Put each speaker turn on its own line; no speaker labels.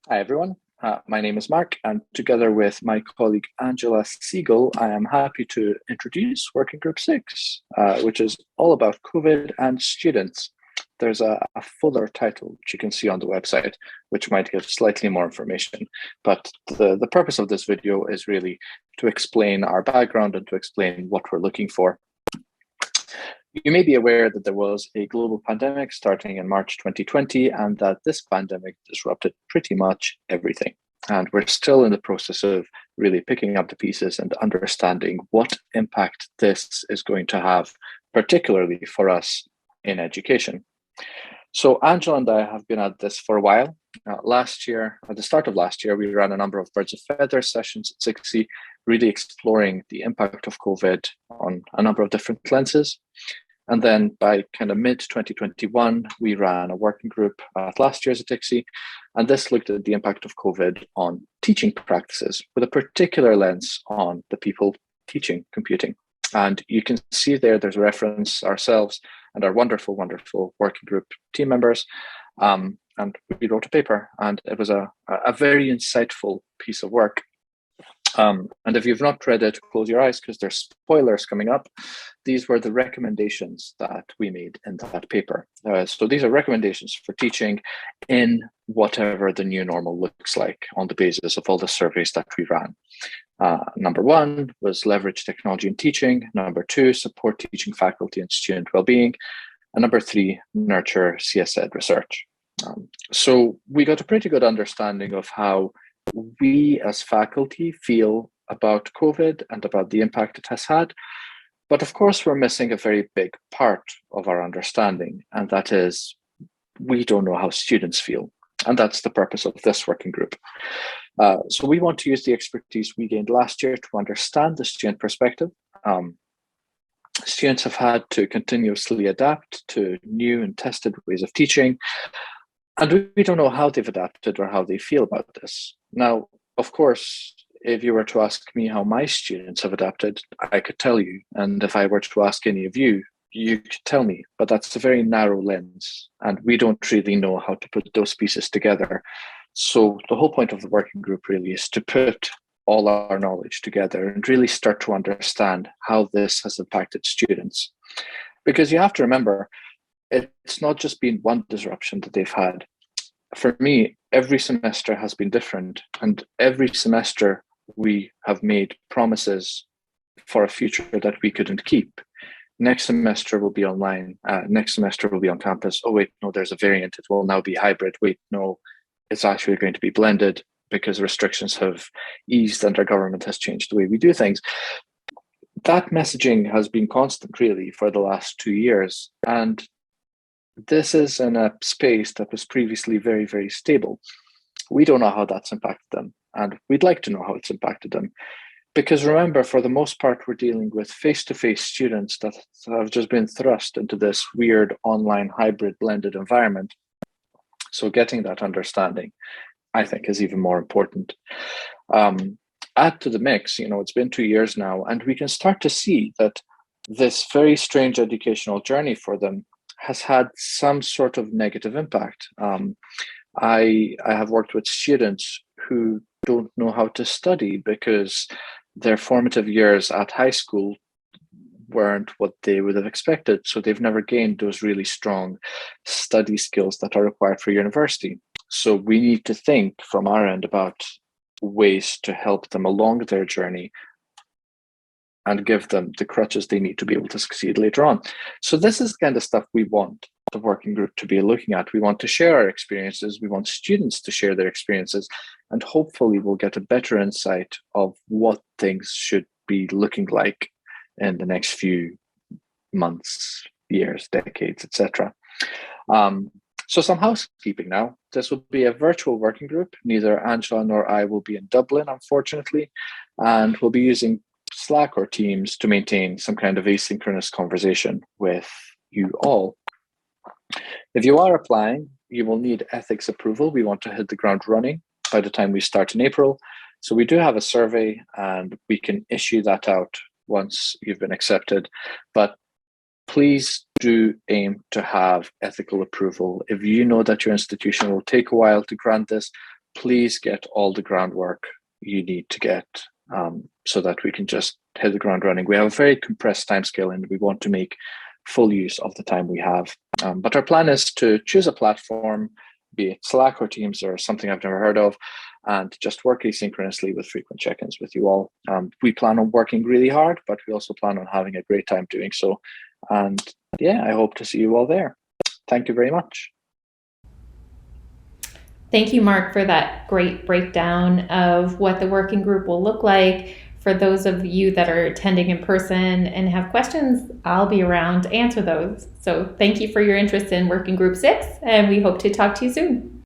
Hi, everyone. My name is Mark, and together with my colleague Angela Siegel, I am happy to introduce Working Group 6, which is all about COVID and students. There's a fuller title, which you can see on the website, which might give slightly more information. But the purpose of this video is really to explain our background and to explain what we're looking for. You may be aware that there was a global pandemic starting in March 2020, and that this pandemic disrupted pretty much everything. And we're still in the process of really picking up the pieces and understanding what impact this is going to have, particularly for us in education. So Angela and I have been at this for a while. Last year, at the start of last year, we ran a number of birds of feathers sessions at 60, really exploring the impact of COVID on a number of different lenses. And then by kind of mid 2021, we ran a working group at last year's Atixi, and this looked at the impact of COVID on teaching practices with a particular lens on the people teaching computing. And you can see there's a reference ourselves and our wonderful, wonderful working group team members. And we wrote a paper, and it was a very insightful piece of work. And if you've not read it, close your eyes because there's spoilers coming up. These were the recommendations that we made in that paper. So these are recommendations for teaching in whatever the new normal looks like on the basis of all the surveys that we ran. Number one was leverage technology in teaching. Number two, support teaching faculty and student well-being. And number three, nurture CS Ed research. So we got a pretty good understanding of how we as faculty feel about COVID and about the impact it has had. But of course, we're missing a very big part of our understanding, and that is we don't know how students feel. And that's the purpose of this working group. So we want to use the expertise we gained last year to understand the student perspective. Students have had to continuously adapt to new and tested ways of teaching. And we don't know how they've adapted or how they feel about this. Now, of course, if you were to ask me how my students have adapted, I could tell you. And if I were to ask any of you, you could tell me. But that's a very narrow lens. And we don't really know how to put those pieces together. So the whole point of the working group really is to put all our knowledge together and really start to understand how this has impacted students. Because you have to remember, it's not just been one disruption that they've had. For me, every semester has been different, and every semester we have made promises for a future that we couldn't keep. Next semester will be online. Next semester will be on campus. Oh, wait, no, there's a variant. It will now be hybrid. Wait, no, it's actually going to be blended because restrictions have eased and our government has changed the way we do things. That messaging has been constant, really, for the last 2 years. And this is in a space that was previously very, very stable. We don't know how that's impacted them, and we'd like to know how it's impacted them. Because remember, for the most part, we're dealing with face-to-face students that have just been thrust into this weird online hybrid blended environment. So getting that understanding, I think, is even more important. Add to the mix, it's been 2 years now, and we can start to see that this very strange educational journey for them has had some sort of negative impact. I have worked with students who don't know how to study because their formative years at high school weren't what they would have expected. So they've never gained those really strong study skills that are required for university. So we need to think from our end about ways to help them along their journey and give them the crutches they need to be able to succeed later on. So this is the kind of stuff we want the working group to be looking at. We want to share our experiences. We want students to share their experiences. And hopefully we'll get a better insight of what things should be looking like in the next few months, years, decades, etc. So some housekeeping now. This will be a virtual working group. Neither Angela nor I will be in Dublin, unfortunately. And we'll be using Slack or Teams to maintain some kind of asynchronous conversation with you all. If you are applying, you will need ethics approval. We want to hit the ground running by the time we start in April. So we do have a survey and we can issue that out once you've been accepted. But please do aim to have ethical approval. If you know that your institution will take a while to grant this, please get all the groundwork you need to get, so that we can just hit the ground running. We have a very compressed timescale, and we want to make full use of the time we have. But our plan is to choose a platform, be it Slack or Teams or something I've never heard of, and just work asynchronously with frequent check-ins with you all. We plan on working really hard, but we also plan on having a great time doing so. And yeah, I hope to see you all there. Thank you very much.
Thank you, Mark, for that great breakdown of what the working group will look like. For those of you that are attending in person and have questions, I'll be around to answer those. So thank you for your interest in Working Group 6, and we hope to talk to you soon.